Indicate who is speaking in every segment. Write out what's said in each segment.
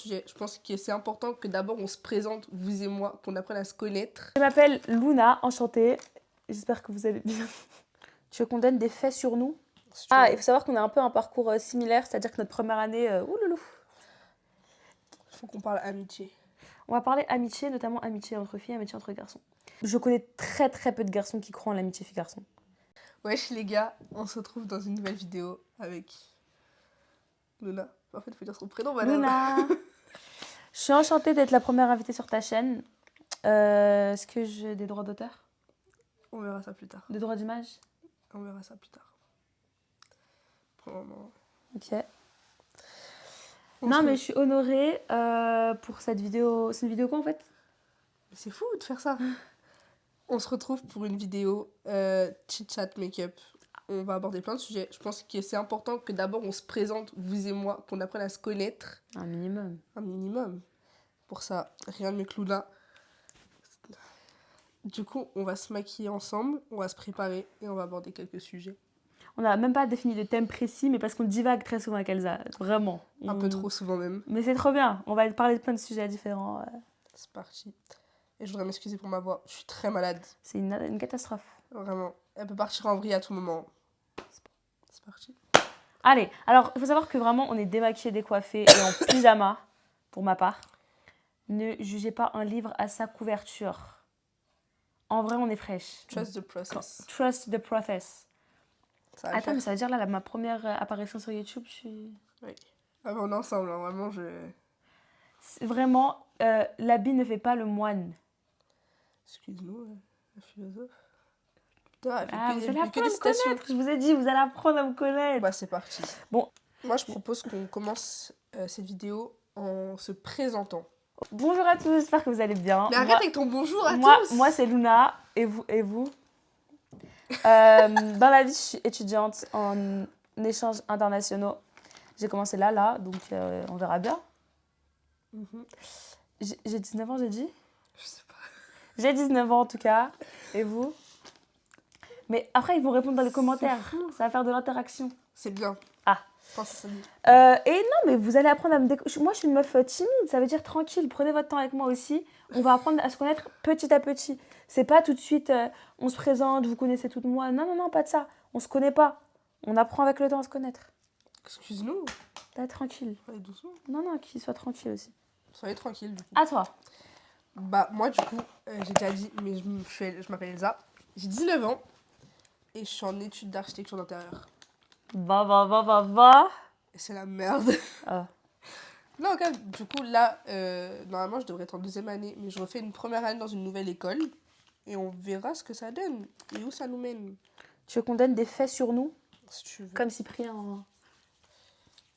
Speaker 1: sujet. Je pense que c'est important que d'abord on se présente, vous et moi, qu'on apprenne à se connaître.
Speaker 2: Je m'appelle Luna, enchantée. J'espère que vous allez bien. Tu veux qu'on donne des faits sur nous? Ah, il faut savoir qu'on a un peu un parcours similaire, c'est-à-dire que notre première année, ouloulou.
Speaker 1: Il faut qu'on parle amitié.
Speaker 2: On va parler amitié, notamment amitié entre filles, amitié entre garçons. Je connais très très peu de garçons qui croient en l'amitié filles-garçons.
Speaker 1: Wesh les gars, on se retrouve dans une nouvelle vidéo avec Luna. En fait, il faut dire son prénom, madame.
Speaker 2: Luna. Je suis enchantée d'être la première invitée sur ta chaîne. Est-ce que j'ai des droits d'auteur?
Speaker 1: On verra ça plus tard.
Speaker 2: Des droits d'image?
Speaker 1: On verra ça plus tard. Pour le moment.
Speaker 2: Ok. Non, mais je suis honorée pour cette vidéo. C'est une vidéo quoi en fait?
Speaker 1: C'est fou de faire ça. On se retrouve pour une vidéo chit-chat make-up. On va aborder plein de sujets. Je pense que c'est important que d'abord on se présente, vous et moi, qu'on apprenne à se connaître.
Speaker 2: Un minimum.
Speaker 1: Un minimum. Pour ça, rien de mieux que Luna. Du coup, on va se maquiller ensemble, on va se préparer et on va aborder quelques sujets.
Speaker 2: On n'a même pas défini de thème précis, mais parce qu'on divague très souvent avec Elsa. Vraiment.
Speaker 1: Un peu trop souvent même.
Speaker 2: Mais c'est trop bien. On va parler de plein de sujets différents.
Speaker 1: C'est parti. Et je voudrais m'excuser pour ma voix. Je suis très malade.
Speaker 2: C'est une catastrophe.
Speaker 1: Vraiment. Elle peut partir en vrille à tout moment. C'est parti.
Speaker 2: Allez, alors il faut savoir que vraiment on est démaquillés, décoiffés et en pyjama, pour ma part. Ne jugez pas un livre à sa couverture. En vrai, on est fraîche.
Speaker 1: Trust the process.
Speaker 2: Trust the process.
Speaker 1: Ça va
Speaker 2: Attends,
Speaker 1: faire.
Speaker 2: mais ça veut dire là, ma première apparition sur YouTube, je suis...
Speaker 1: Oui. Ah, mais on est ensemble, hein. Vraiment,
Speaker 2: Vraiment, l'habit ne fait pas le moine.
Speaker 1: Excuse-nous, la philosophe. Putain, elle fait
Speaker 2: Ah,
Speaker 1: que,
Speaker 2: vous
Speaker 1: elle
Speaker 2: allez
Speaker 1: fait que
Speaker 2: apprendre
Speaker 1: des
Speaker 2: à me
Speaker 1: citations.
Speaker 2: connaître. Je vous ai dit, vous allez apprendre à me connaître.
Speaker 1: Bah, c'est parti.
Speaker 2: Bon.
Speaker 1: Moi, je propose qu'on commence cette vidéo en se présentant.
Speaker 2: Bonjour à tous, j'espère que vous allez bien.
Speaker 1: Mais arrête avec ton bonjour à
Speaker 2: moi,
Speaker 1: tous.
Speaker 2: Moi, c'est Luna. Et vous dans la vie, je suis étudiante en échanges internationaux. J'ai commencé là, donc on verra bien. J'ai 19 ans, j'ai dit?
Speaker 1: Je sais pas.
Speaker 2: J'ai 19 ans en tout cas. Et vous? Mais après, ils vont répondre dans les commentaires. Ça va faire de l'interaction.
Speaker 1: C'est bien.
Speaker 2: Ah.
Speaker 1: Je pense que ça dit.
Speaker 2: Et non, mais vous allez apprendre à me découvrir. Moi, je suis une meuf timide, ça veut dire tranquille. Prenez votre temps avec moi aussi. On va apprendre à se connaître petit à petit. C'est pas tout de suite, on se présente, vous connaissez tout de moi. Non, pas de ça. On se connaît pas. On apprend avec le temps à se connaître.
Speaker 1: Excuse-nous.
Speaker 2: Là, tranquille.
Speaker 1: Allez, doucement.
Speaker 2: Non, qu'il soit tranquille aussi.
Speaker 1: Soyez tranquille, du coup.
Speaker 2: À toi.
Speaker 1: Bah, moi, du coup, j'ai déjà dit, mais je m'appelle Elsa. J'ai 19 ans et je suis en études d'architecture d'intérieur.
Speaker 2: Va.
Speaker 1: Et c'est la merde.
Speaker 2: Ah.
Speaker 1: Non, ok, du coup, là, normalement, je devrais être en deuxième année, mais je refais une première année dans une nouvelle école et on verra ce que ça donne et où ça nous mène.
Speaker 2: Tu veux qu'on donne des faits sur nous?
Speaker 1: Si tu veux.
Speaker 2: Comme Cyprien.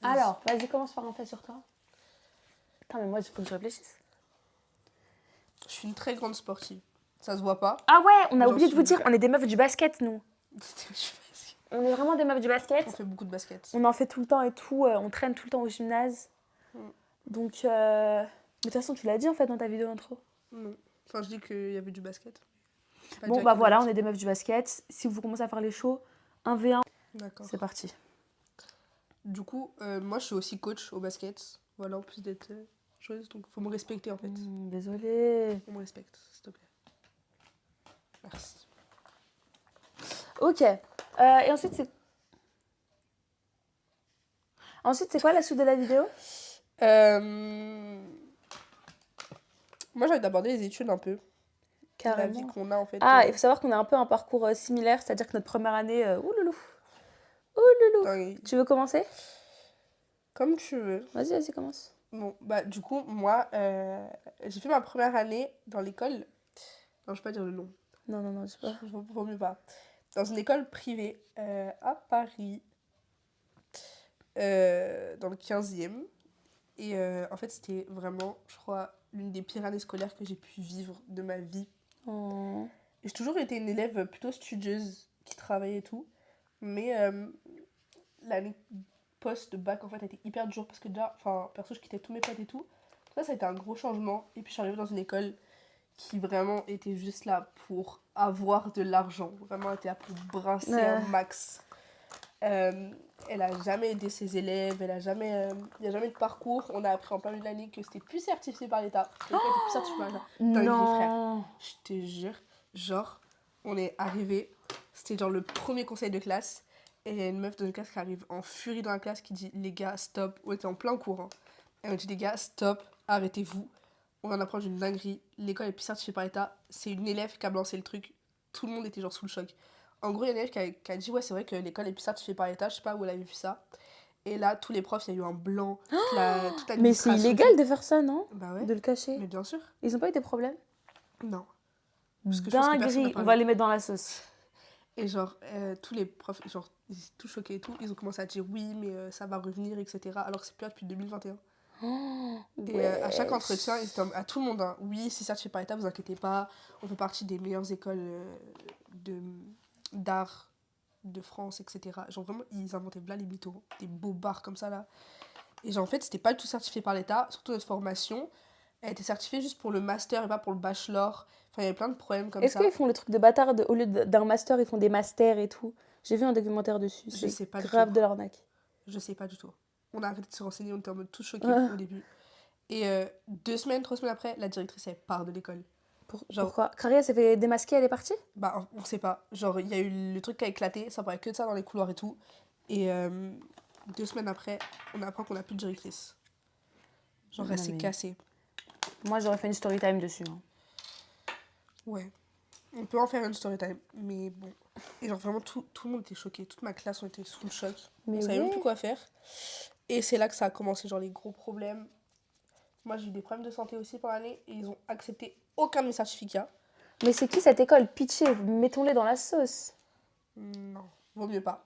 Speaker 2: Alors, vas-y, commence par un fait sur toi. Putain, mais moi, il faut que je réfléchisse.
Speaker 1: Je suis une très grande sportive. Ça se voit pas.
Speaker 2: Ah ouais, on a
Speaker 1: J'en
Speaker 2: oublié de vous
Speaker 1: suis
Speaker 2: dire, on est des meufs du basket, nous. On est vraiment des meufs du basket.
Speaker 1: On fait beaucoup de basket.
Speaker 2: On en fait tout le temps et tout. On traîne tout le temps au gymnase. Donc, mais de toute façon, tu l'as dit en fait dans ta vidéo intro.
Speaker 1: Non. Enfin, je dis qu'il y avait du basket.
Speaker 2: Bon, bah voilà, on est des meufs du basket. Si vous commencez à faire les shows, 1v1, c'est parti.
Speaker 1: Du coup, moi, je suis aussi coach au basket. Voilà, en plus d'être joueuse. Donc, il faut me respecter, en fait.
Speaker 2: Désolée.
Speaker 1: On me respecte, s'il te plaît. Merci.
Speaker 2: Ok. Et ensuite, c'est quoi la suite de la vidéo?
Speaker 1: Moi, j'ai envie d'aborder les études un peu.
Speaker 2: Carrément.
Speaker 1: La vie qu'on a, en fait.
Speaker 2: Ah, il faut savoir qu'on a un peu un parcours similaire, c'est-à-dire que notre première année... ouloulou. Tu veux commencer?
Speaker 1: Comme tu veux.
Speaker 2: Vas-y, commence.
Speaker 1: Bon, bah, du coup, moi, j'ai fait ma première année dans l'école. Non, je vais pas dire le nom.
Speaker 2: Non, je sais pas.
Speaker 1: Je ne mieux pas. Dans une école privée à Paris, dans le 15e. Et en fait, c'était vraiment, je crois, l'une des pires années scolaires que j'ai pu vivre de ma vie.
Speaker 2: Oh.
Speaker 1: J'ai toujours été une élève plutôt studieuse qui travaillait et tout. Mais l'année post-bac, en fait, a été hyper dure parce que déjà, enfin, perso, je quittais tous mes potes et tout. Ça a été un gros changement. Et puis, je suis arrivée dans une école qui vraiment était juste là pour avoir de l'argent. Vraiment, était là pour brasser un max. Euh, elle a jamais aidé ses élèves, il n'y a jamais eu de parcours. On a appris en plein milieu de l'année que c'était plus certifié par l'État. Que l'école était plus certifiée par l'État. Dinguerie, frère.
Speaker 2: Non.
Speaker 1: Je te jure. Genre, on est arrivé, c'était genre le premier conseil de classe. Et il y a une meuf dans une classe qui arrive en furie dans la classe qui dit les gars, stop. On était en plein cours. Hein. Elle me dit les gars, stop, arrêtez-vous. On vient d'apprendre une dinguerie. L'école est plus certifiée par l'État. C'est une élève qui a lancé le truc. Tout le monde était genre sous le choc. En gros, il y a une élève qui a dit ouais, c'est vrai que l'école est plus certifiée par l'État. Je sais pas où elle avait vu ça. Et là, tous les profs, il y a eu un blanc. Toute
Speaker 2: Mais c'est
Speaker 1: l'administration et
Speaker 2: illégal
Speaker 1: tout.
Speaker 2: de faire ça, non?
Speaker 1: Bah ouais,
Speaker 2: De le cacher.
Speaker 1: mais bien sûr.
Speaker 2: Ils ont pas eu des problèmes?
Speaker 1: Non. Parce que je pense que personne n'a
Speaker 2: Dinguerie, on
Speaker 1: parlé.
Speaker 2: va les mettre dans la sauce.
Speaker 1: Et genre, tous les profs, genre, ils étaient tout choqués et tout. Ils ont commencé à dire oui, mais ça va revenir, etc. Alors que c'est plus là depuis 2021.
Speaker 2: Oh,
Speaker 1: Et à chaque
Speaker 2: wesh.
Speaker 1: entretien, ils étaient à tout le monde, hein, oui, c'est certifié par l'État, vous inquiétez pas. On fait partie des meilleures écoles de, d'art de France, etc. Genre vraiment, ils inventaient là les mythos, des beaux bars comme ça là. Et genre en fait, c'était pas du tout certifié par l'État, surtout notre formation. Elle était certifiée juste pour le master et pas pour le bachelor. Enfin, il y avait plein de problèmes comme
Speaker 2: Est-ce
Speaker 1: ça.
Speaker 2: qu'ils font le truc de bâtard, au lieu d'un master, ils font des masters et tout? J'ai vu un documentaire dessus,
Speaker 1: Je
Speaker 2: c'est
Speaker 1: sais pas du tout.
Speaker 2: grave de l'arnaque.
Speaker 1: Je sais pas du tout. On a arrêté de se renseigner, on était en mode tout choqués
Speaker 2: Ah,
Speaker 1: au début. Et 2 semaines, 3 semaines après, la directrice, elle part de l'école. Genre,
Speaker 2: pourquoi? Caria s'est fait démasquer, elle est partie?
Speaker 1: bah, on sait pas. Genre, il y a eu le truc qui a éclaté, ça parlait que de ça dans les couloirs et tout. Et 2 semaines après, on apprend qu'on a plus de directrice. Genre, elle
Speaker 2: Non,
Speaker 1: s'est
Speaker 2: mais
Speaker 1: cassée.
Speaker 2: moi, j'aurais fait une story time dessus. Hein.
Speaker 1: Ouais. On peut en faire une story time, mais bon. Et genre, vraiment, tout le monde était choqué. Toute ma classe, on était sous le choc.
Speaker 2: Mais
Speaker 1: On savait même plus
Speaker 2: ouais.
Speaker 1: quoi faire. Et c'est là que ça a commencé, genre, les gros problèmes. Moi, j'ai eu des problèmes de santé aussi pendant l'année. Et ils ont accepté aucun de mes certificats.
Speaker 2: Mais c'est qui cette école? Pitché, mettons-les dans la sauce.
Speaker 1: Non, vaut mieux pas.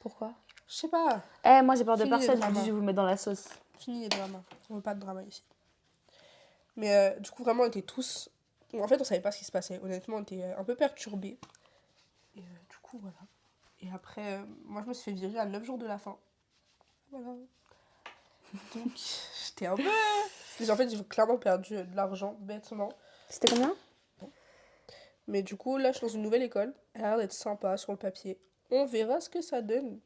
Speaker 2: Pourquoi?
Speaker 1: Je sais pas.
Speaker 2: Eh, moi, j'ai peur de
Speaker 1: Fini les
Speaker 2: personne, je vous dis,
Speaker 1: dramas.
Speaker 2: je vais vous mettre dans la sauce.
Speaker 1: Fini les dramas. On veut pas de drama ici. Mais du coup, vraiment, on était tous. En fait, on savait pas ce qui se passait. Honnêtement, on était un peu perturbés. Et du coup, voilà. Et après, moi, je me suis fait virer à 9 jours de la fin. Voilà. Donc, j'étais un peu. En fait, j'ai clairement perdu de l'argent, bêtement.
Speaker 2: C'était combien?
Speaker 1: Mais du coup, là, je suis dans une nouvelle école. Elle a l'air d'être sympa sur le papier. On verra ce que ça donne.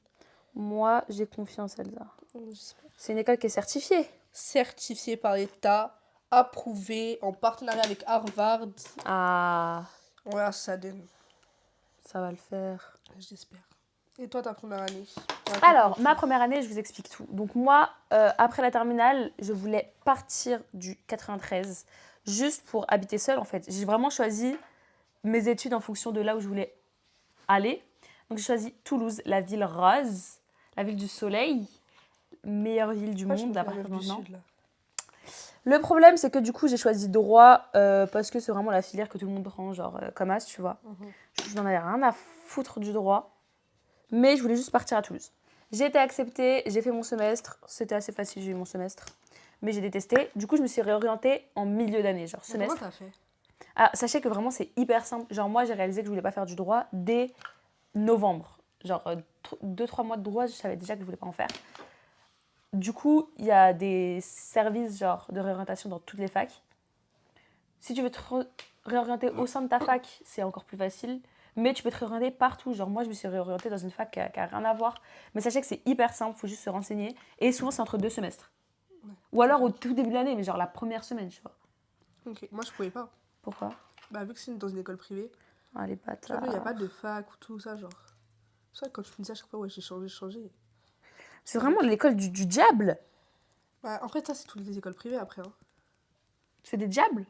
Speaker 2: Moi, j'ai confiance, Elsa.
Speaker 1: J'espère.
Speaker 2: C'est une école qui est certifiée.
Speaker 1: Certifié par l'État, approuvé, en partenariat avec Harvard.
Speaker 2: Ah,
Speaker 1: On verra ce que ça donne.
Speaker 2: ça va le faire.
Speaker 1: J'espère. Et toi, ta première année?
Speaker 2: Alors, ma première année, je vous explique tout. Donc moi, après la terminale, je voulais partir du 93 juste pour habiter seule en fait. J'ai vraiment choisi mes études en fonction de là où je voulais aller. Donc j'ai choisi Toulouse, la ville rose, la ville du soleil, meilleure ville du monde à partir de maintenant.
Speaker 1: Sud, là.
Speaker 2: Le problème, c'est que du coup, j'ai choisi droit parce que c'est vraiment la filière que tout le monde prend, genre comme as, tu vois. Je n'en avais rien à foutre du droit, mais je voulais juste partir à Toulouse. J'ai été acceptée, j'ai fait mon semestre, c'était assez facile, j'ai eu mon semestre, mais j'ai détesté. Du coup, je me suis réorientée en milieu d'année, genre
Speaker 1: Mais comment
Speaker 2: semestre.
Speaker 1: t'as fait?
Speaker 2: Ah, sachez que vraiment, c'est hyper simple. Genre, moi, j'ai réalisé que je voulais pas faire du droit dès novembre. Genre, 2-3 mois de droit, je savais déjà que je voulais pas en faire. Du coup, il y a des services genre de réorientation dans toutes les facs. Si tu veux te réorienter au sein de ta fac, c'est encore plus facile. Mais tu peux te réorienter partout. Genre, moi, je me suis réorientée dans une fac qui a rien à voir. Mais sachez que c'est hyper simple, il faut juste se renseigner. Et souvent, c'est entre 2 semestres.
Speaker 1: Ouais.
Speaker 2: Ou alors au tout début de l'année, mais genre la première semaine, tu vois.
Speaker 1: Ok, moi je pouvais pas.
Speaker 2: Pourquoi?
Speaker 1: Bah, vu que c'est dans une école privée,
Speaker 2: Ah, les
Speaker 1: tu vois,
Speaker 2: bâtards.
Speaker 1: il n'y a pas de fac ou tout ça, genre. C'est vrai que quand tu me dis à chaque fois, ouais, j'ai changé.
Speaker 2: C'est vraiment l'école du diable.
Speaker 1: Bah, en fait, ça, c'est toutes les écoles privées après. Hein.
Speaker 2: C'est des diables.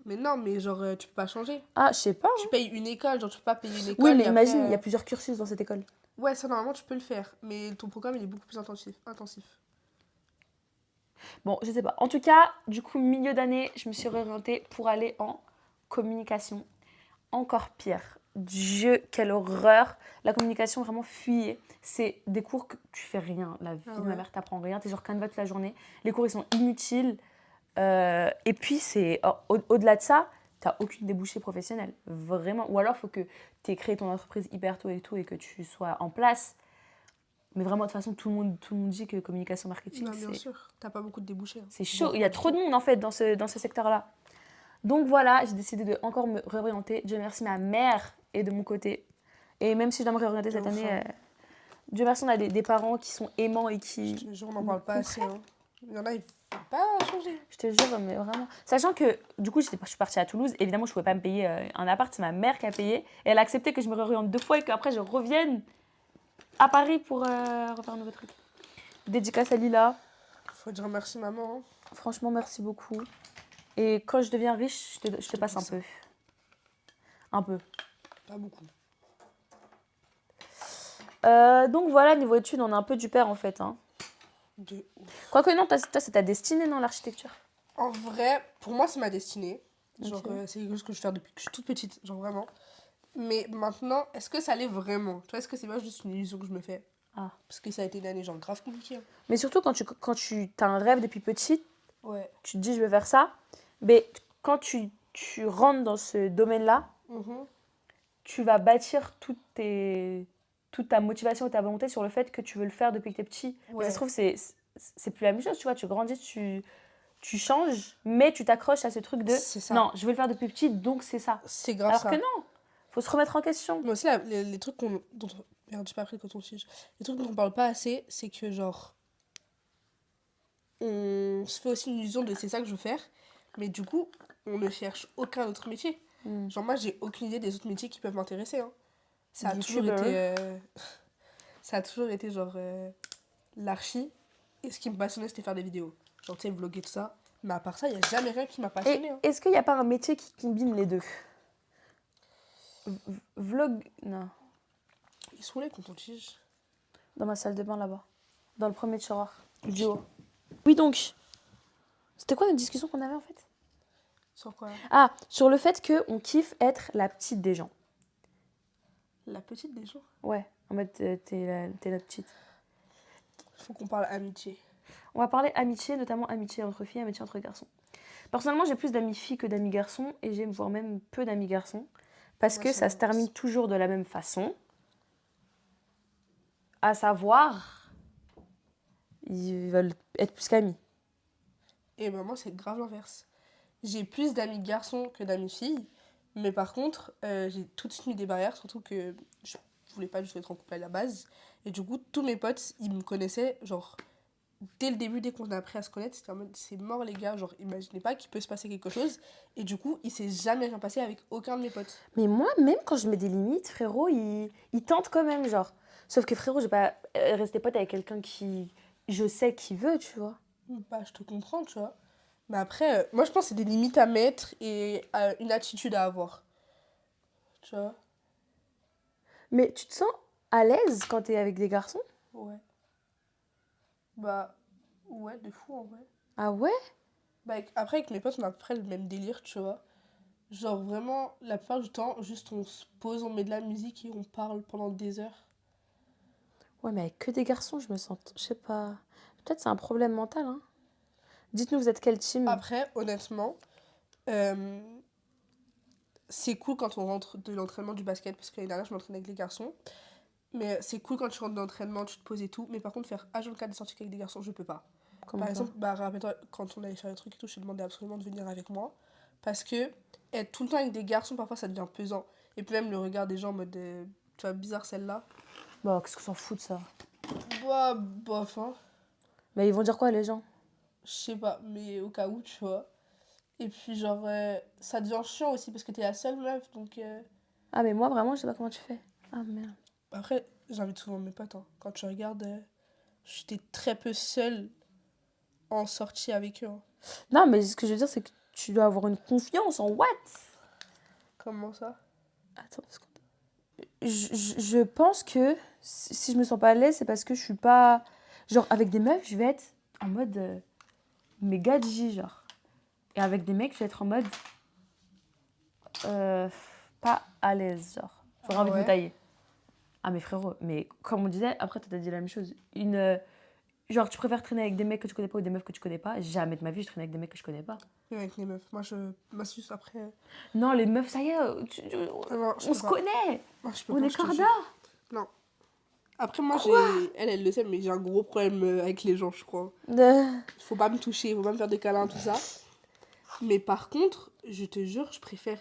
Speaker 1: Mais non, mais genre, tu peux pas changer.
Speaker 2: Ah, je sais pas.
Speaker 1: Tu payes une école, genre, tu peux pas payer une école.
Speaker 2: Oui, mais
Speaker 1: et
Speaker 2: imagine,
Speaker 1: après,
Speaker 2: il y a plusieurs cursus dans cette école.
Speaker 1: Ouais, ça, normalement, tu peux le faire. Mais ton programme, il est beaucoup plus intensif.
Speaker 2: Bon, je sais pas. En tout cas, du coup, milieu d'année, je me suis réorientée pour aller en communication. Encore pire. Dieu, quelle horreur. La communication, vraiment, fuyez. C'est des cours que tu fais rien. La vie de ma mère, t'apprends rien. T'es genre canevas toute la journée. Les cours, ils sont inutiles. Et puis, c'est au-delà de ça, t'as aucune débouchée professionnelle. Vraiment. Ou alors, il faut que tu aies créé ton entreprise hyper tôt et tout et que tu sois en place. Mais vraiment, de toute façon, tout le monde dit que communication marketing,
Speaker 1: Non, bien sûr, t'as pas beaucoup de débouchés. Hein.
Speaker 2: c'est chaud. Il y a trop de monde, en fait, dans ce secteur-là. Donc voilà, j'ai décidé de encore me réorienter. Dieu merci, ma mère est de mon côté. Et même si je dois me réorienter cette année, Dieu merci, on a des parents qui sont aimants et
Speaker 1: Je
Speaker 2: qui...
Speaker 1: te jure, on n'en parle pas assez. Hein. Il y en a, ils ne veulent pas changer.
Speaker 2: Je te jure, mais vraiment. Sachant que, du coup, je suis partie à Toulouse. Évidemment, je ne pouvais pas me payer un appart. C'est ma mère qui a payé. Et elle a accepté que je me réoriente 2 fois et qu'après, je revienne à Paris pour refaire un nouveau truc. Dédicace à Lila.
Speaker 1: Faut dire merci, maman. Hein.
Speaker 2: Franchement, merci beaucoup. Et quand je deviens riche, je te passe un peu. Un peu.
Speaker 1: Pas beaucoup.
Speaker 2: Donc voilà, niveau études, on est un peu du père en fait. Hein.
Speaker 1: De ouf.
Speaker 2: Quoique non, toi, c'est ta destinée, non, l'architecture?
Speaker 1: En vrai, pour moi, c'est ma destinée. Genre,
Speaker 2: Ok.
Speaker 1: c'est quelque chose que je fais depuis que je suis toute petite. Genre, vraiment. Mais maintenant, est-ce que ça l'est vraiment? Tu vois, est-ce que c'est pas juste une illusion que je me fais?
Speaker 2: Ah.
Speaker 1: Parce que ça a été une année, genre, grave compliquée. Hein.
Speaker 2: Mais surtout, quand tu as un rêve depuis petite,
Speaker 1: Ouais.
Speaker 2: tu te dis je vais faire ça. Mais quand tu rentres dans ce domaine-là,
Speaker 1: Mhm.
Speaker 2: tu vas bâtir toute ta motivation et ta volonté sur le fait que tu veux le faire depuis que tu es petit. Mais
Speaker 1: Ouais.
Speaker 2: ça se trouve, c'est plus la même chose, tu vois. Tu grandis, tu changes, mais tu t'accroches à ce truc de
Speaker 1: C'est ça.
Speaker 2: non, je veux le faire depuis petit, donc c'est ça.
Speaker 1: C'est grave
Speaker 2: Alors
Speaker 1: ça.
Speaker 2: que non, faut se remettre en question.
Speaker 1: Mais aussi, les trucs dont merde, j'ai pas appris quand on tige. Les trucs dont on parle pas assez, c'est que, genre, on se fait aussi une illusion de c'est ça que je veux faire. Mais du coup, on ne cherche aucun autre métier.
Speaker 2: Mm.
Speaker 1: Genre, moi, j'ai aucune idée des autres métiers qui peuvent m'intéresser. Hein. Ça a toujours
Speaker 2: YouTuber.
Speaker 1: été. Ça a toujours été, genre, l'archi. Et ce qui me passionnait, c'était faire des vidéos. Genre, tu sais, vlogger, tout ça. Mais à part ça, il n'y a jamais rien qui m'a
Speaker 2: Et
Speaker 1: passionné. Hein.
Speaker 2: est-ce qu'il n'y a pas un métier qui combine les deux? Vlog. Non,
Speaker 1: Il saoulait quand on tige.
Speaker 2: dans ma salle de bain là-bas. Dans le premier tiroir. Du haut. Oui, donc. C'était quoi notre discussion qu'on avait en fait?
Speaker 1: Sur quoi?
Speaker 2: Ah, sur le fait qu'on kiffe être la petite des gens.
Speaker 1: La petite des gens.
Speaker 2: Ouais, en mode t'es notre petite.
Speaker 1: Il faut qu'on parle amitié.
Speaker 2: On va parler amitié, notamment amitié entre filles, amitié entre garçons. Personnellement, j'ai plus d'amis filles que d'amis garçons et j'aime voire même peu d'amis garçons parce
Speaker 1: Moi,
Speaker 2: que
Speaker 1: c'est
Speaker 2: ça se termine
Speaker 1: l'inverse.
Speaker 2: toujours de la même façon. À savoir, ils veulent être plus qu'amis.
Speaker 1: Et ben moi, c'est grave l'inverse. J'ai plus d'amis garçons que d'amis filles. Mais par contre, j'ai tout de suite mis des barrières, surtout que je voulais pas du tout être en couple à la base. Et du coup, tous mes potes, ils me connaissaient, genre, dès le début, dès qu'on a appris à se connaître, c'était en mode, c'est mort les gars, genre, imaginez pas qu'il peut se passer quelque chose. Et du coup, il s'est jamais rien passé avec aucun de mes potes.
Speaker 2: Mais moi, même quand je mets des limites, frérot, il tente quand même, genre. Sauf que frérot, je vais pas rester pote avec quelqu'un qui, je sais qui veut, tu vois.
Speaker 1: Bah, je te comprends, tu vois. Mais après, moi, je pense que c'est des limites à mettre et une attitude à avoir. Tu vois?
Speaker 2: Mais tu te sens à l'aise quand t'es avec des garçons?
Speaker 1: Ouais. Bah, ouais, de fou en vrai.
Speaker 2: Ah ouais?
Speaker 1: Bah, après, avec mes potes, on a à peu près le même délire, tu vois. Genre, vraiment, la plupart du temps, juste on se pose, on met de la musique et on parle pendant des heures.
Speaker 2: Ouais, mais avec que des garçons, je me sens, je sais pas. Peut-être c'est un problème mental, hein. Dites-nous, vous êtes quel team?
Speaker 1: Après, honnêtement, euh, c'est cool quand on rentre de l'entraînement du basket, parce que l'année dernière, je m'entraînais avec les garçons. Mais c'est cool quand tu rentres de l'entraînement, tu te poses et tout. Mais par contre, faire H24 des sorties avec des garçons, je peux pas.
Speaker 2: Comment
Speaker 1: Par
Speaker 2: ça?
Speaker 1: exemple, bah, rappelle-toi, quand on allait faire le truc et tout, je te demandais absolument de venir avec moi. Parce que être tout le temps avec des garçons, parfois, ça devient pesant. Et puis même le regard des gens en mode, tu vois, bizarre celle-là.
Speaker 2: Bah, qu'est-ce qu'on s'en fout de ça?
Speaker 1: Bah, bof, hein.
Speaker 2: Mais ils vont dire quoi, les gens?
Speaker 1: Je sais pas, mais au cas où, tu vois. Et puis, genre, ça devient chiant aussi parce que t'es la seule meuf, donc.
Speaker 2: Ah, mais moi, vraiment, je sais pas comment tu fais. Ah, merde.
Speaker 1: Après, j'invite souvent mes potes, hein. Quand tu regardes, j'étais très peu seule en sortie avec eux. Hein.
Speaker 2: Non, mais ce que je veux dire, c'est que tu dois avoir une confiance en what?
Speaker 1: Comment ça?
Speaker 2: Attends, parce que... je pense que si je me sens pas à l'aise, c'est parce que je suis pas... Genre, avec des meufs, je vais être en mode méga G, genre. Et avec des mecs, je vais être en mode euh, pas à l'aise, genre. J'aurais
Speaker 1: Ah
Speaker 2: envie de me
Speaker 1: ouais?
Speaker 2: tailler. Ah, mais frérot, mais comme on disait, après, t'as dit la même chose. Genre, tu préfères traîner avec des mecs que tu connais pas ou des meufs que tu connais pas? Jamais de ma vie, je traîne avec des mecs que je connais pas.
Speaker 1: Même avec les meufs. Moi, je m'assuse après.
Speaker 2: Non, les meufs, ça y est,
Speaker 1: Ah non, je
Speaker 2: on
Speaker 1: peux
Speaker 2: se
Speaker 1: pas.
Speaker 2: connaît.
Speaker 1: Moi, je peux
Speaker 2: On
Speaker 1: pas,
Speaker 2: est
Speaker 1: je te
Speaker 2: corda.
Speaker 1: jure. Non. Après, moi, elle le sait, mais j'ai un gros problème avec les gens, je crois. Faut pas me toucher, faut pas me faire des câlins, tout ça. Mais par contre, je te jure, je préfère.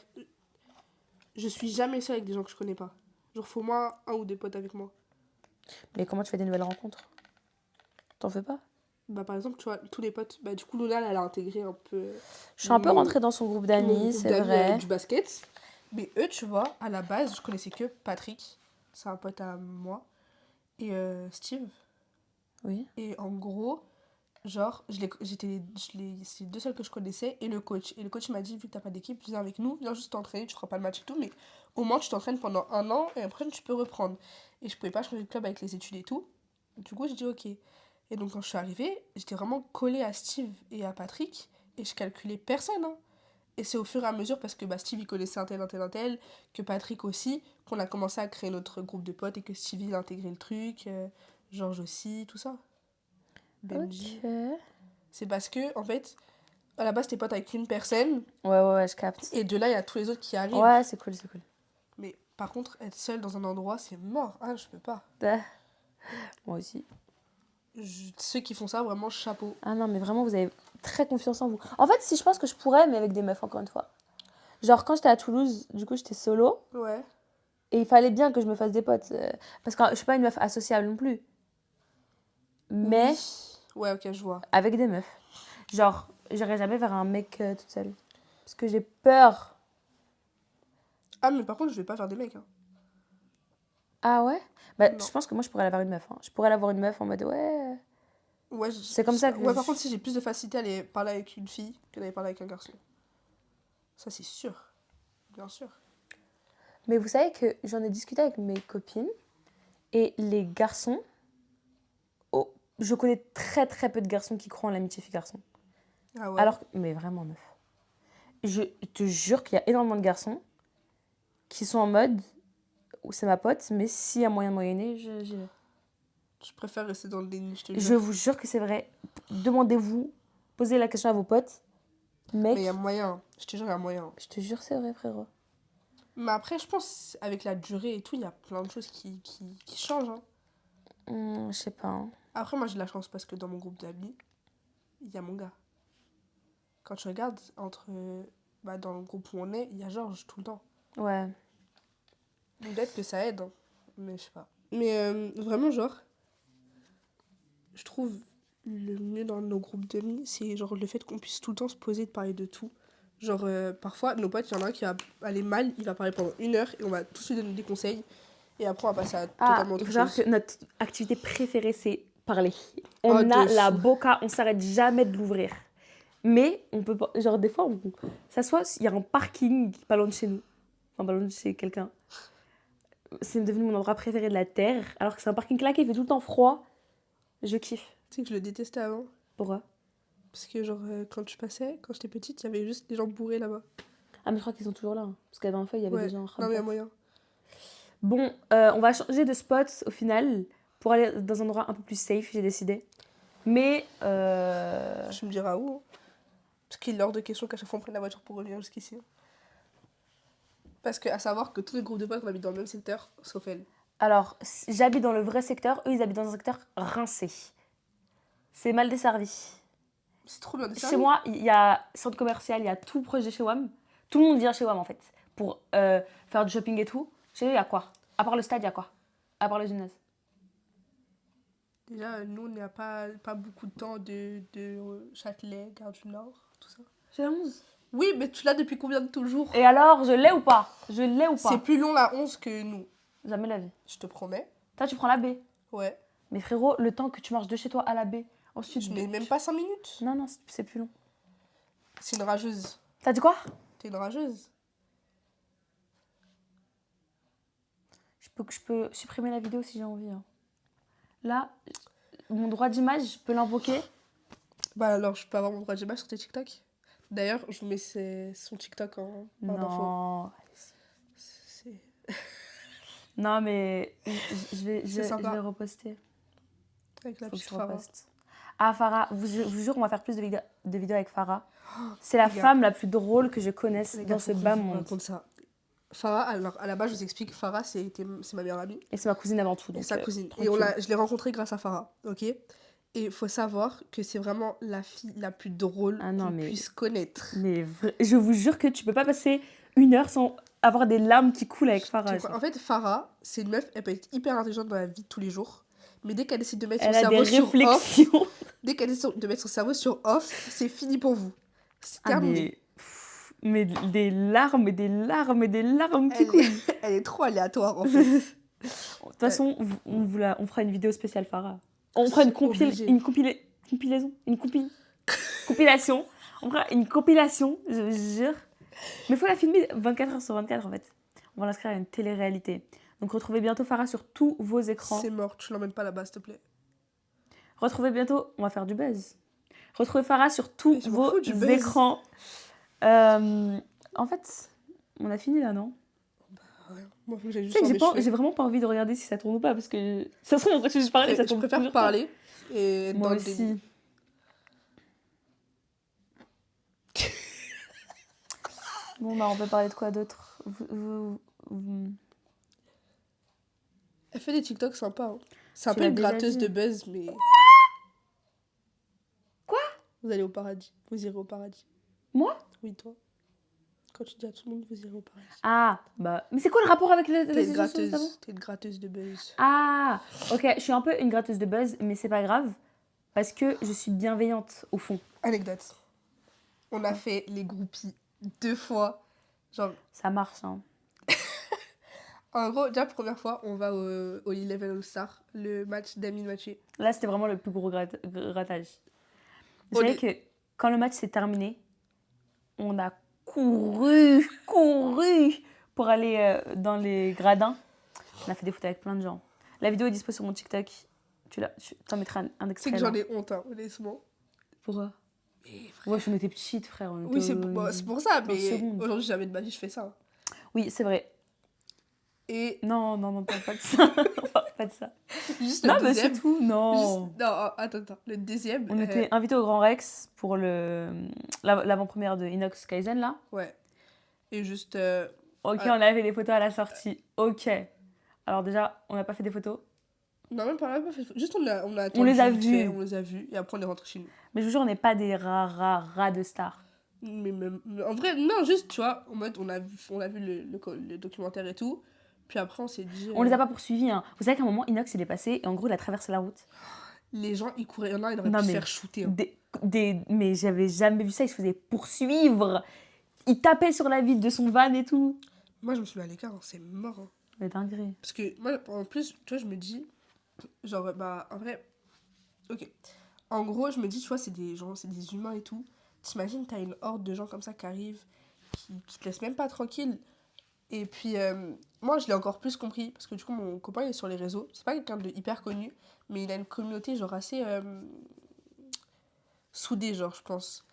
Speaker 1: Je suis jamais seule avec des gens que je connais pas. Genre, faut moi un ou des potes avec moi.
Speaker 2: Mais comment tu fais des nouvelles rencontres? T'en fais pas?
Speaker 1: Bah, par exemple, tu vois, tous les potes, bah, du coup, Luna, elle a intégré un peu
Speaker 2: Je suis un peu
Speaker 1: mon,
Speaker 2: rentrée dans son groupe
Speaker 1: mon
Speaker 2: d'amis,
Speaker 1: groupe
Speaker 2: c'est
Speaker 1: d'amis
Speaker 2: vrai.
Speaker 1: du basket. Mais eux, tu vois, à la base, je connaissais que Patrick, c'est un pote à moi, et Steve.
Speaker 2: Oui.
Speaker 1: Et en gros, genre, c'est les deux seuls que je connaissais et le coach. Et le coach m'a dit, vu que t'as pas d'équipe, viens avec nous, viens juste t'entraîner, tu feras pas le match et tout, mais au moins tu t'entraînes pendant 1 an et après tu peux reprendre. Et je pouvais pas changer de club avec les études et tout. Du coup, j'ai dit ok. Et donc quand je suis arrivée, j'étais vraiment collée à Steve et à Patrick et je calculais personne, hein. Et c'est au fur et à mesure, parce que bah, Steve il connaissait un tel, que Patrick aussi, qu'on a commencé à créer notre groupe de potes et que Steve il a intégré le truc, Georges aussi, tout ça. Benji.
Speaker 2: Ok. Ouais,
Speaker 1: C'est parce que, en fait, à la base, t'es pote avec une personne,
Speaker 2: ouais, je capte.
Speaker 1: et de là, il y a tous les autres qui arrivent.
Speaker 2: Ouais, c'est cool, c'est cool.
Speaker 1: Mais par contre, être seule dans un endroit, c'est mort. Ah, je peux pas.
Speaker 2: Ah, moi aussi.
Speaker 1: Ceux qui font ça, vraiment, chapeau.
Speaker 2: Ah non, mais vraiment, vous avez très confiance en vous. En fait, si je pense que je pourrais, mais avec des meufs, encore une fois. Genre, quand j'étais à Toulouse, du coup, j'étais solo.
Speaker 1: Ouais.
Speaker 2: Et il fallait bien que je me fasse des potes. Parce que je suis pas une meuf associable non plus. Mais
Speaker 1: Oui. Ouais, ok, je vois.
Speaker 2: avec des meufs. Genre, j'irai jamais vers un mec toute seule. Parce que j'ai peur.
Speaker 1: Ah, mais par contre, je vais pas faire des mecs, hein.
Speaker 2: Ah ouais? Bah,
Speaker 1: Non.
Speaker 2: je pense que moi, je pourrais avoir une meuf. Hein. Je pourrais avoir une meuf en mode, ouais.
Speaker 1: Ouais,
Speaker 2: C'est comme ça que
Speaker 1: ouais, par contre, si j'ai plus de facilité à aller parler avec une fille que d'aller parler avec un garçon. Ça, c'est sûr. Bien sûr.
Speaker 2: Mais vous savez que j'en ai discuté avec mes copines. Et les garçons. Oh, je connais très très peu de garçons qui croient en l'amitié fille-garçon.
Speaker 1: Ah ouais.
Speaker 2: Alors, mais vraiment, meuf. Je te jure qu'il y a énormément de garçons qui sont en mode, c'est ma pote, mais s'il y a moyen de moyenner, j'y vais.
Speaker 1: Je préfère rester dans le déni, je te
Speaker 2: Je
Speaker 1: jure.
Speaker 2: vous jure que c'est vrai. Demandez-vous, posez la question à vos potes. Mec,
Speaker 1: Mais il y a moyen. Je te jure, il y a moyen.
Speaker 2: je te jure, c'est vrai, frérot.
Speaker 1: Mais après, je pense, avec la durée et tout, il y a plein de choses qui changent, hein.
Speaker 2: Je sais pas. Hein.
Speaker 1: Après, moi, j'ai de la chance parce que dans mon groupe d'amis, il y a mon gars. Quand tu regardes, bah, dans le groupe où on est, il y a Georges tout le temps.
Speaker 2: Ouais.
Speaker 1: Donc, peut-être que ça aide, hein. Mais je sais pas. Mais vraiment, genre, je trouve le mieux dans nos groupes d'amis, c'est genre le fait qu'on puisse tout le temps se poser et de parler de tout. Genre, parfois, nos potes, il y en a un qui va aller mal, il va parler pendant 1 heure et on va tous lui donner des conseils. Et après, on va passer à
Speaker 2: Ah,
Speaker 1: totalement
Speaker 2: il
Speaker 1: autre
Speaker 2: faut savoir
Speaker 1: chose.
Speaker 2: que notre activité préférée, c'est parler.
Speaker 1: Oh,
Speaker 2: On
Speaker 1: de
Speaker 2: a la
Speaker 1: fou.
Speaker 2: boca, on s'arrête jamais de l'ouvrir. Mais on peut pas. Genre, des fois, on s'assoit, il y a un parking pas loin de chez nous. Enfin, pas loin de chez quelqu'un. C'est devenu mon endroit préféré de la terre. Alors que c'est un parking claqué, il fait tout le temps froid. Je kiffe.
Speaker 1: Tu sais que je le détestais avant.
Speaker 2: Pourquoi?
Speaker 1: Parce que, genre, quand je passais, quand j'étais petite, il y avait juste des gens bourrés là-bas.
Speaker 2: Ah, mais je crois qu'ils sont toujours là. Hein. Parce qu'à la dernière fois, il y avait
Speaker 1: Ouais,
Speaker 2: des gens
Speaker 1: non, mais il y a
Speaker 2: rampants.
Speaker 1: moyen.
Speaker 2: Bon, on va changer de spot au final pour aller dans un endroit un peu plus safe, j'ai décidé. Mais.
Speaker 1: Tu me diras où, hein. Parce qu'il est hors de question qu'à chaque fois on prenne la voiture pour revenir jusqu'ici. Parce que, à savoir que tous les groupes de potes, on habite dans le même secteur, sauf elle.
Speaker 2: Alors, j'habite dans le vrai secteur, eux, ils habitent dans un secteur rincé. C'est mal desservi.
Speaker 1: C'est trop bien
Speaker 2: Chez
Speaker 1: desservi.
Speaker 2: moi, il y a centre commercial, il y a tout proche de chez WAM. Tout le monde vient chez WAM en fait pour faire du shopping et tout. Chez eux, il y a quoi? À part le stade, il y a quoi? À part le gymnase.
Speaker 1: Déjà, nous, on n'a pas beaucoup de temps de Châtelet, Gare du Nord, tout ça.
Speaker 2: J'ai la 11.
Speaker 1: Oui, mais tu l'as depuis combien de toujours?
Speaker 2: Et alors, je l'ai ou pas? Je l'ai ou
Speaker 1: C'est
Speaker 2: pas?
Speaker 1: plus long la 11 que nous.
Speaker 2: Jamais la vie.
Speaker 1: Je te promets.
Speaker 2: Toi, tu prends la B.
Speaker 1: Ouais.
Speaker 2: Mais frérot, le temps que tu marches de chez toi à la B, ensuite.
Speaker 1: Je mets même pas 5 minutes.
Speaker 2: Non, non, c'est plus long.
Speaker 1: C'est une rageuse.
Speaker 2: T'as dit quoi?
Speaker 1: T'es une rageuse.
Speaker 2: Je peux supprimer la vidéo si j'ai envie. Hein. Là, mon droit d'image, je peux l'invoquer.
Speaker 1: Bah alors, je peux avoir mon droit d'image sur tes TikTok. D'ailleurs, je vous mets son TikTok en barre d'infos.
Speaker 2: Non.
Speaker 1: C'est
Speaker 2: Non, mais je
Speaker 1: sympa.
Speaker 2: vais reposter.
Speaker 1: avec la
Speaker 2: Faut que
Speaker 1: petite
Speaker 2: je
Speaker 1: Farah.
Speaker 2: reposte. Ah, Farah, je vous jure, on va faire plus de vidéos avec Farah. C'est la
Speaker 1: les gars.
Speaker 2: femme la plus drôle que je connaisse
Speaker 1: Les gars,
Speaker 2: dans ce
Speaker 1: faut que
Speaker 2: bas
Speaker 1: je vous
Speaker 2: monde.
Speaker 1: raconte ça. Farah, alors à la base, je vous explique, Farah, c'est ma meilleure amie.
Speaker 2: Et c'est ma cousine avant tout.
Speaker 1: Et
Speaker 2: Donc,
Speaker 1: sa cousine. Et
Speaker 2: tranquille.
Speaker 1: je l'ai rencontrée grâce à Farah, ok? Et il faut savoir que c'est vraiment la fille la plus drôle
Speaker 2: Ah non,
Speaker 1: qu'on
Speaker 2: mais-
Speaker 1: puisse connaître.
Speaker 2: Mais je vous jure que tu peux pas passer 1 heure sans avoir des larmes qui coulent avec Farah.
Speaker 1: En fait, Farah, c'est une meuf, elle peut être hyper intelligente dans la vie de tous les jours. Mais dès qu'elle décide de mettre son
Speaker 2: Elle a des
Speaker 1: cerveau sur off,
Speaker 2: réflexions.
Speaker 1: dès qu'elle décide de mettre son cerveau sur off, c'est fini pour vous. C'est
Speaker 2: Ah,
Speaker 1: terminé.
Speaker 2: mais des larmes et des larmes et des larmes qui
Speaker 1: Elle
Speaker 2: coulent.
Speaker 1: est, elle est trop aléatoire, en fait.
Speaker 2: De toute façon, on fera une vidéo spéciale Farah. On fera
Speaker 1: Obligé.
Speaker 2: compilation. On fera une compilation, je jure. Mais il faut la filmer 24 heures sur 24 en fait. On va l'inscrire à une télé-réalité. Donc retrouvez bientôt Farah sur tous vos écrans.
Speaker 1: C'est mort, tu l'emmènes pas là-bas, s'il te plaît.
Speaker 2: Retrouvez bientôt, on va faire du buzz. Retrouvez Farah sur tous
Speaker 1: Je m'en
Speaker 2: vos
Speaker 1: fous du buzz.
Speaker 2: écrans. En fait, on a fini là, non?
Speaker 1: Ouais, moi, j'ai
Speaker 2: Tu
Speaker 1: juste
Speaker 2: sais que
Speaker 1: sur mes cheveux.
Speaker 2: j'ai vraiment pas envie de regarder si ça tourne ou pas parce que ça se trouve, on va juste parler, ça
Speaker 1: Je
Speaker 2: tourne
Speaker 1: préfère
Speaker 2: toujours pas.
Speaker 1: parler et être
Speaker 2: Moi
Speaker 1: dans le déni.
Speaker 2: aussi. Bon, bah, on peut parler de quoi d'autre?
Speaker 1: Elle fait des TikTok sympas. Hein. C'est un
Speaker 2: Tu
Speaker 1: peu
Speaker 2: l'as
Speaker 1: une
Speaker 2: déjà
Speaker 1: gratteuse
Speaker 2: dit.
Speaker 1: de buzz, mais.
Speaker 2: Quoi?
Speaker 1: Vous allez au paradis. Vous irez au paradis.
Speaker 2: Moi?
Speaker 1: Oui, toi. Quand tu dis à tout le monde, vous irez au paradis.
Speaker 2: Ah, bah. Mais c'est quoi le rapport avec les
Speaker 1: T'es une
Speaker 2: situations d'avant?
Speaker 1: gratteuse. T'es une gratteuse de buzz.
Speaker 2: Ah, ok, je suis un peu une gratteuse de buzz, mais c'est pas grave parce que je suis bienveillante au fond.
Speaker 1: Anecdote. On a fait les groupies 2 fois. Genre,
Speaker 2: Ça marche, hein.
Speaker 1: en gros, déjà, première fois, on va au Eleven All-Star, le match d'Amine Mathieu.
Speaker 2: Là, c'était vraiment le plus gros grattage. Vous
Speaker 1: On
Speaker 2: savez
Speaker 1: est-
Speaker 2: que quand le match s'est terminé, on a couru pour aller dans les gradins. On a fait des photos avec plein de gens. La vidéo est dispo sur mon TikTok. Tu t'en mettras un
Speaker 1: C'est
Speaker 2: extrait
Speaker 1: que
Speaker 2: là.
Speaker 1: j'en ai honte, hein, honnêtement.
Speaker 2: Pourquoi?
Speaker 1: Mais
Speaker 2: Ouais, on était petite, frère. On
Speaker 1: oui,
Speaker 2: était
Speaker 1: c'est pour ça,
Speaker 2: en
Speaker 1: mais
Speaker 2: seconde.
Speaker 1: aujourd'hui, jamais de ma vie, je fais ça.
Speaker 2: Oui, c'est vrai.
Speaker 1: Et
Speaker 2: Non, on parle pas de ça. On parle pas de ça.
Speaker 1: juste
Speaker 2: Non,
Speaker 1: le
Speaker 2: mais c'est
Speaker 1: deuxième.
Speaker 2: tout. Non.
Speaker 1: Non, attends. Le deuxième.
Speaker 2: On était invités au Grand Rex pour l'avant-première de Inox Kaizen, là.
Speaker 1: Ouais. Et juste.
Speaker 2: Ok, on a fait des photos à la sortie. Ok. Alors déjà, on n'a pas fait des photos.
Speaker 1: Non, même pas. Juste, on a attendu.
Speaker 2: On les a
Speaker 1: vite fait,
Speaker 2: vus.
Speaker 1: on les a vus. Et après, on est rentré chez nous.
Speaker 2: Mais je vous jure, on n'est pas des rats de stars.
Speaker 1: Mais même. En vrai, non, juste, tu vois, en mode, on a vu le documentaire et tout. Puis après, on s'est dit.
Speaker 2: On les a pas poursuivis. Hein. Vous savez qu'à un moment, Inox, il est passé et en gros, il a traversé la route.
Speaker 1: Les gens, ils couraient. Il y en a, il aurait
Speaker 2: Non,
Speaker 1: pu se
Speaker 2: mais
Speaker 1: faire shooter. Hein.
Speaker 2: Mais j'avais jamais vu ça. Il se faisait poursuivre. Il tapait sur la vitre de son van et tout.
Speaker 1: Moi, je me suis mis à l'écart, hein, c'est mort. Hein.
Speaker 2: Mais dinguerie.
Speaker 1: Parce que moi, en plus, tu vois, je me dis. Genre, bah, en vrai. Ok. En gros, je me dis, tu vois, c'est des gens, c'est des humains et tout. T'imagines, t'as une horde de gens comme ça qui arrivent, qui te laissent même pas tranquille. Et puis, moi, je l'ai encore plus compris, parce que du coup, mon copain il est sur les réseaux. C'est pas quelqu'un de hyper connu, mais il a une communauté, genre, assez soudée, genre, je pense.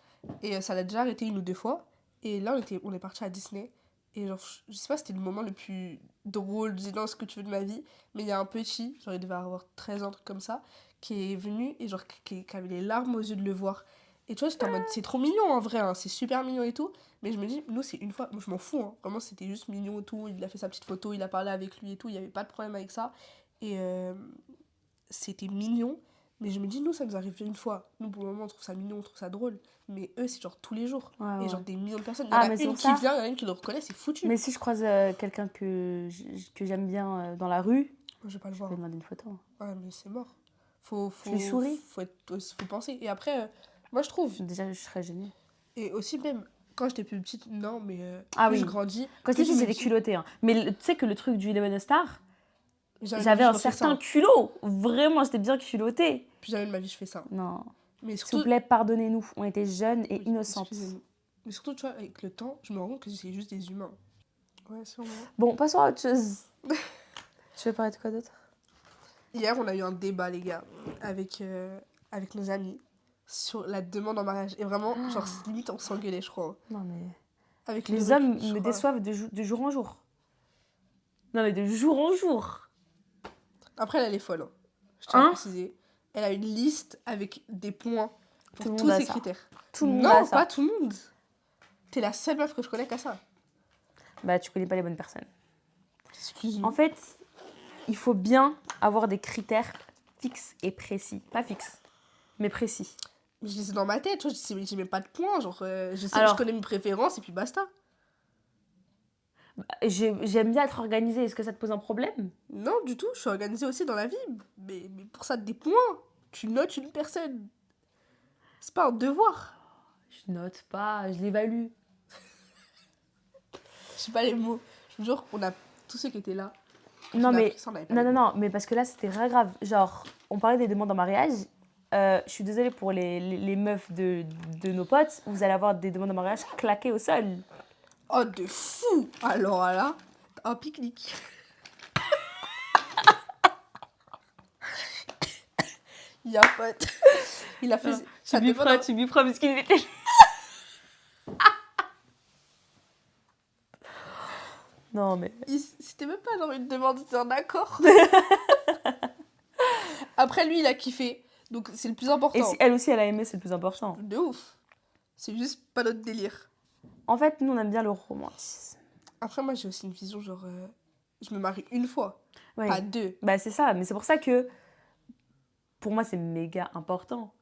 Speaker 1: Et ça l'a déjà arrêté 1 ou 2 fois. Et là, on est parti à Disney. Et genre, je sais pas, c'était le moment le plus drôle, dis non, ce que tu veux de ma vie. Mais il y a un petit, genre, il devait avoir 13 ans, un truc comme ça, qui est venu et genre, qui avait les larmes aux yeux de le voir. Et tu vois, j'étais en mode, c'est trop mignon en vrai, hein, c'est super mignon et tout. Mais je me dis, nous, c'est une fois, moi, je m'en fous, hein. Vraiment, c'était juste mignon et tout. Il a fait sa petite photo, il a parlé avec lui et tout, il y avait pas de problème avec ça. Et c'était mignon. Mais je me dis, nous, ça nous arrive une fois. Nous, pour le moment, on trouve ça mignon, on trouve ça drôle. Mais eux, c'est genre tous les jours.
Speaker 2: Ouais,
Speaker 1: Et
Speaker 2: ouais.
Speaker 1: genre des millions de personnes. Il y
Speaker 2: Ah,
Speaker 1: en
Speaker 2: mais
Speaker 1: a
Speaker 2: c'est
Speaker 1: une
Speaker 2: pour
Speaker 1: qui
Speaker 2: ça.
Speaker 1: vient, il y en a une qui le reconnaît, c'est foutu.
Speaker 2: Mais si je croise quelqu'un que j'aime bien dans la rue,
Speaker 1: Moi, je vais pas le
Speaker 2: je
Speaker 1: voir.
Speaker 2: vais demander une photo.
Speaker 1: Ouais, mais c'est mort. Faut
Speaker 2: Je lui souris.
Speaker 1: faut penser. Et après, moi, je trouve.
Speaker 2: Déjà, je serais gênée.
Speaker 1: Et aussi, même quand j'étais plus petite, non, mais
Speaker 2: Ah
Speaker 1: plus
Speaker 2: oui.
Speaker 1: je grandis.
Speaker 2: Quand
Speaker 1: plus
Speaker 2: j'étais
Speaker 1: je
Speaker 2: petite,
Speaker 1: me
Speaker 2: j'étais
Speaker 1: dis,
Speaker 2: culottée. Hein. Mais tu sais que le truc du Eleven Star,
Speaker 1: jamais
Speaker 2: j'avais
Speaker 1: de ma
Speaker 2: un
Speaker 1: vie, je refais
Speaker 2: certain
Speaker 1: ça.
Speaker 2: culot. Vraiment, j'étais bien culottée.
Speaker 1: Plus jamais de ma vie, je fais ça.
Speaker 2: Non.
Speaker 1: Mais
Speaker 2: S'il vous
Speaker 1: surtout.
Speaker 2: plaît, pardonnez-nous. On était jeunes et
Speaker 1: Oui,
Speaker 2: innocentes.
Speaker 1: excusez-nous. Mais surtout, tu vois, avec le temps, je me rends compte que c'est juste des humains. Ouais, sûrement.
Speaker 2: Bon, passons à autre chose. Tu veux parler de quoi d'autre?
Speaker 1: Hier, on a eu un débat, les gars, avec nos amis sur la demande en mariage. Et vraiment, genre, limite, on s'engueulait, je crois.
Speaker 2: Non, mais.
Speaker 1: Avec
Speaker 2: Les hommes me déçoivent de jour en jour. Non, mais de jour en jour.
Speaker 1: Après, elle est folle. Hein. Je tiens à préciser. Elle a une liste avec des points pour
Speaker 2: Tout le monde
Speaker 1: tous
Speaker 2: a
Speaker 1: ses
Speaker 2: ça.
Speaker 1: critères.
Speaker 2: Tout le monde
Speaker 1: Non,
Speaker 2: a ça.
Speaker 1: pas tout le monde. T'es la seule meuf que je connais qu'à ça.
Speaker 2: Bah, tu connais pas les bonnes personnes.
Speaker 1: Excuse-moi.
Speaker 2: En fait, il faut bien avoir des critères fixes et précis. Pas fixes, mais précis.
Speaker 1: Mais je les ai dans ma tête, tu vois, j'ai même pas de points. Genre, je sais
Speaker 2: Alors-
Speaker 1: que je connais mes préférences et puis basta.
Speaker 2: J'aime bien être organisée. Est-ce que ça te pose un problème?
Speaker 1: Non, du tout, je suis organisée aussi dans la vie. Mais pour ça, des points. Tu notes une personne. C'est pas un devoir.
Speaker 2: Je note pas, je l'évalue.
Speaker 1: Je sais pas les mots. Je vous jure, on a tous ceux qui étaient là. Quand
Speaker 2: Non,
Speaker 1: on a
Speaker 2: mais,
Speaker 1: appris ça, on avait pas
Speaker 2: non,
Speaker 1: les
Speaker 2: non,
Speaker 1: mots.
Speaker 2: non, mais parce que là, c'était très grave. Genre, on parlait des demandes en mariage. Je suis désolée pour les meufs de nos potes. Vous allez avoir des demandes en mariage claquées au sol.
Speaker 1: Oh, de fou. Alors là, un pique-nique. Il y a un pote. Il a fait sa demande en-
Speaker 2: tu biperas parce qu'il était... Non, mais...
Speaker 1: C'était même pas genre une demande, c'était un accord. Après, lui, il a kiffé. Donc, c'est le plus
Speaker 2: Et
Speaker 1: important.
Speaker 2: si elle aussi, elle a aimé, c'est le plus important.
Speaker 1: De ouf. C'est juste pas notre délire.
Speaker 2: En fait, nous, on aime bien le romantisme.
Speaker 1: Après, moi, j'ai aussi une vision genre... je me marie une fois,
Speaker 2: Ouais.
Speaker 1: pas deux.
Speaker 2: Bah, c'est ça. Mais c'est pour ça que, pour moi, c'est méga important.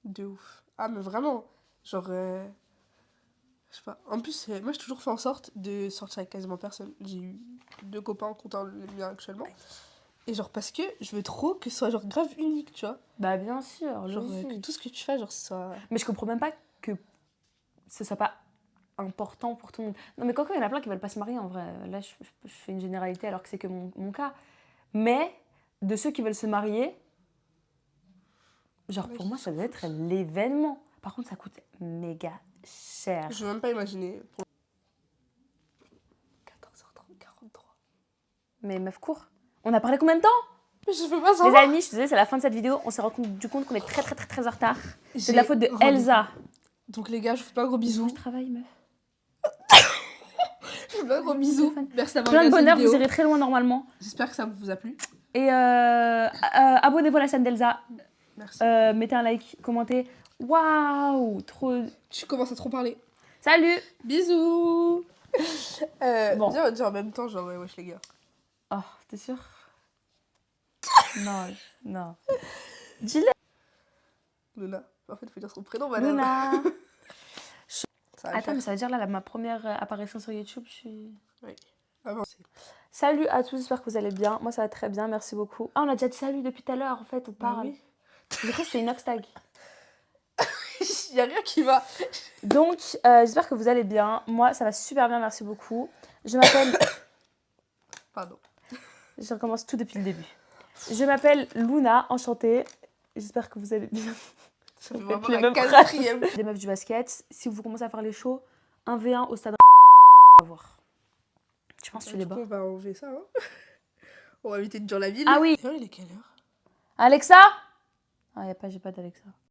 Speaker 1: De ouf. Ah, mais vraiment. Genre... je sais pas. En plus, moi, j'ai toujours fait en sorte de sortir avec quasiment personne. J'ai eu 2 copains, comptant le mien actuellement. Et genre, parce que je veux trop que ce soit genre grave unique, tu vois.
Speaker 2: Bah, bien sûr,
Speaker 1: Genre, que
Speaker 2: logique.
Speaker 1: tout ce que tu fais, genre, ce soit...
Speaker 2: Mais je comprends même pas que ce soit pas important pour tout le monde. Non, mais il y en a plein qui veulent pas se marier en vrai. Là, je fais une généralité alors que c'est que mon cas. Mais de ceux qui veulent se marier, genre
Speaker 1: Ouais,
Speaker 2: pour
Speaker 1: ils
Speaker 2: moi, ça
Speaker 1: s'en
Speaker 2: doit être
Speaker 1: foutent.
Speaker 2: l'événement. Par contre, ça coûte méga cher.
Speaker 1: Je veux même pas imaginer. 14h30, 43.
Speaker 2: Mais meuf, cours. On a parlé combien de temps?
Speaker 1: Mais je veux pas
Speaker 2: Les
Speaker 1: savoir.
Speaker 2: amis, je suis désolée, c'est la fin de cette vidéo. On s'est rendu compte qu'on est très très très très en retard. C'est de la
Speaker 1: J'ai
Speaker 2: faute de
Speaker 1: rendez-vous.
Speaker 2: Elsa.
Speaker 1: Donc, les gars, je vous fais pas un gros
Speaker 2: Moi,
Speaker 1: bisou.
Speaker 2: je travaille, meuf.
Speaker 1: Je vous fais un gros
Speaker 2: Mon
Speaker 1: bisou.
Speaker 2: téléphone.
Speaker 1: Merci d'avoir
Speaker 2: Plein de
Speaker 1: regardé cette
Speaker 2: bonheur, vous
Speaker 1: vidéo.
Speaker 2: irez très loin normalement.
Speaker 1: J'espère que ça vous a plu.
Speaker 2: Et abonnez-vous à la chaîne d'Elsa.
Speaker 1: Merci.
Speaker 2: Mettez un like, commentez. Waouh, trop.
Speaker 1: Tu commences à trop parler.
Speaker 2: Salut.
Speaker 1: Bisous.
Speaker 2: Bon.
Speaker 1: Viens, on va dire en même temps, genre, wesh les gars.
Speaker 2: Oh, t'es sûr? Non, non. Dis-le.
Speaker 1: Luna. En fait, il faut dire son prénom, madame.
Speaker 2: Luna.
Speaker 1: Ça va le
Speaker 2: Attends,
Speaker 1: faire.
Speaker 2: mais ça veut dire là, ma première apparition sur YouTube, je suis...
Speaker 1: Avancez.
Speaker 2: Salut à tous, j'espère que vous allez bien. Moi, ça va très bien, merci beaucoup. Ah, on a déjà dit salut depuis tout à l'heure, en fait, on
Speaker 1: Bah
Speaker 2: parle.
Speaker 1: oui.
Speaker 2: J'ai cru que c'était une Oxtag.
Speaker 1: Il y a rien qui va.
Speaker 2: Donc, j'espère que vous allez bien. Moi, ça va super bien, merci beaucoup. Je m'appelle...
Speaker 1: Pardon.
Speaker 2: Je recommence tout depuis le début. Je m'appelle Luna, enchantée. J'espère que vous allez bien.
Speaker 1: Ça fait
Speaker 2: On
Speaker 1: vraiment
Speaker 2: fait les
Speaker 1: la
Speaker 2: mêmes
Speaker 1: quatrième.
Speaker 2: Des meufs du basket, si vous commencez à faire les shows, 1v1 au stade... À voir. Tu penses que tu les
Speaker 1: Du
Speaker 2: bats?
Speaker 1: coup, on va enlever ça, hein. On va éviter de dire la ville.
Speaker 2: Ah oui.
Speaker 1: D'ailleurs, il est quelle heure?
Speaker 2: Alexa? Ah, j'ai pas d'Alexa.